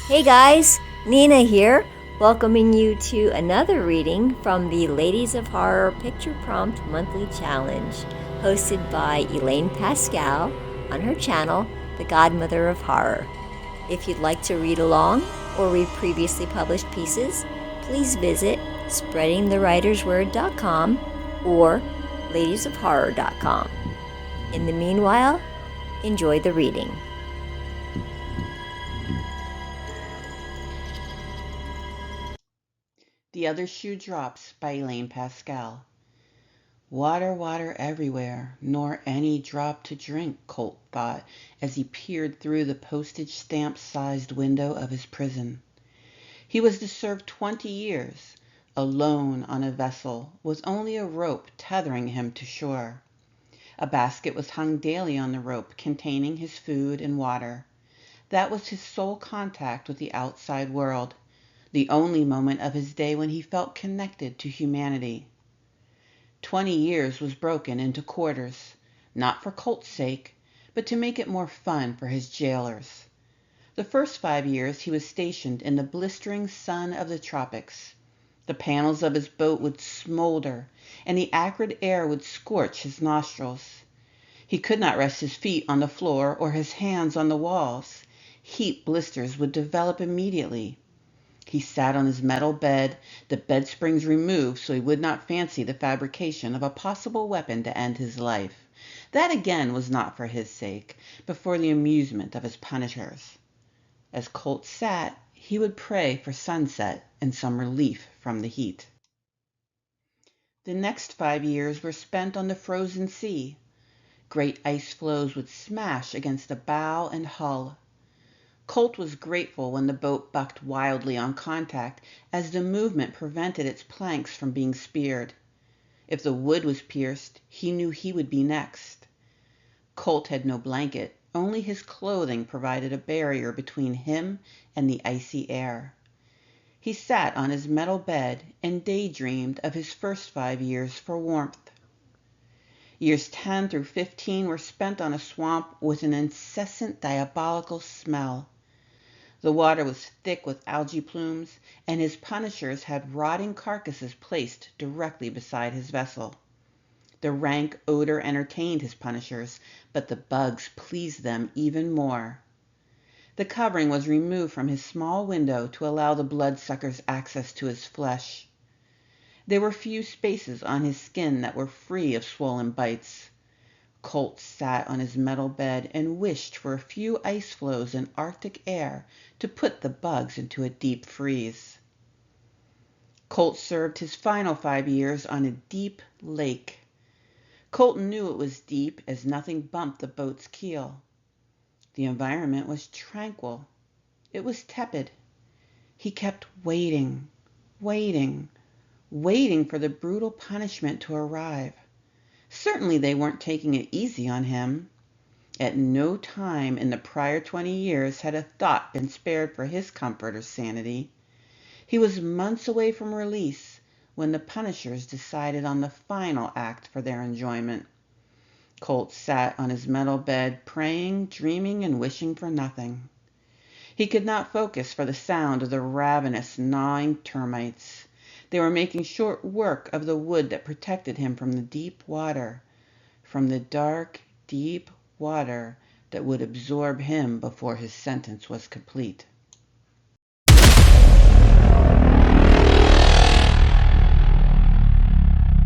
Hey guys, Nina here, welcoming you to another reading from the Ladies of Horror Picture Prompt Monthly Challenge, hosted by Elaine Pascale on her channel, The Godmother of Horror. If you'd like to read along or read previously published pieces, please visit spreadingthewritersword.com or ladiesofhorror.com. In the meanwhile, enjoy the reading. The Other Shoe Drops by Elaine Pascale. Water, water everywhere, nor any drop to drink, Colt thought as he peered through the postage stamp-sized window of his prison. He was to serve 20 years, alone on a vessel, with only a rope tethering him to shore. A basket was hung daily on the rope, containing his food and water. That was his sole contact with the outside world, the only moment of his day when he felt connected to humanity. 20 years was broken into quarters, not for Colt's sake, but to make it more fun for his jailers. The first 5 years he was stationed in the blistering sun of the tropics. The panels of his boat would smolder, and the acrid air would scorch his nostrils. He could not rest his feet on the floor or his hands on the walls. Heat blisters would develop immediately. He sat on his metal bed, the bed springs removed so he would not fancy the fabrication of a possible weapon to end his life. That again was not for his sake, but for the amusement of his punishers. As Colt sat, he would pray for sunset and some relief from the heat. The next 5 years were spent on the frozen sea. Great ice floes would smash against the bow and hull. Colt was grateful when the boat bucked wildly on contact, as the movement prevented its planks from being speared. If the wood was pierced, he knew he would be next. Colt had no blanket, only his clothing provided a barrier between him and the icy air. He sat on his metal bed and daydreamed of his first 5 years for warmth. Years 10 through 15 were spent on a swamp with an incessant diabolical smell. The water was thick with algae plumes, and his punishers had rotting carcasses placed directly beside his vessel. The rank odor entertained his punishers, but the bugs pleased them even more. The covering was removed from his small window to allow the bloodsuckers access to his flesh. There were few spaces on his skin that were free of swollen bites. Colt sat on his metal bed and wished for a few ice floes and Arctic air to put the bugs into a deep freeze. Colt served his final 5 years on a deep lake. Colt knew it was deep as nothing bumped the boat's keel. The environment was tranquil. It was tepid. He kept waiting, waiting, waiting for the brutal punishment to arrive. Certainly they weren't taking it easy on him. At no time in the prior 20 years had a thought been spared for his comfort or sanity. He was months away from release when the punishers decided on the final act for their enjoyment. Colt sat on his metal bed, praying, dreaming, and wishing for nothing. He could not focus for the sound of the ravenous, gnawing termites. They were making short work of the wood that protected him from the deep water, from the dark, deep water that would absorb him before his sentence was complete.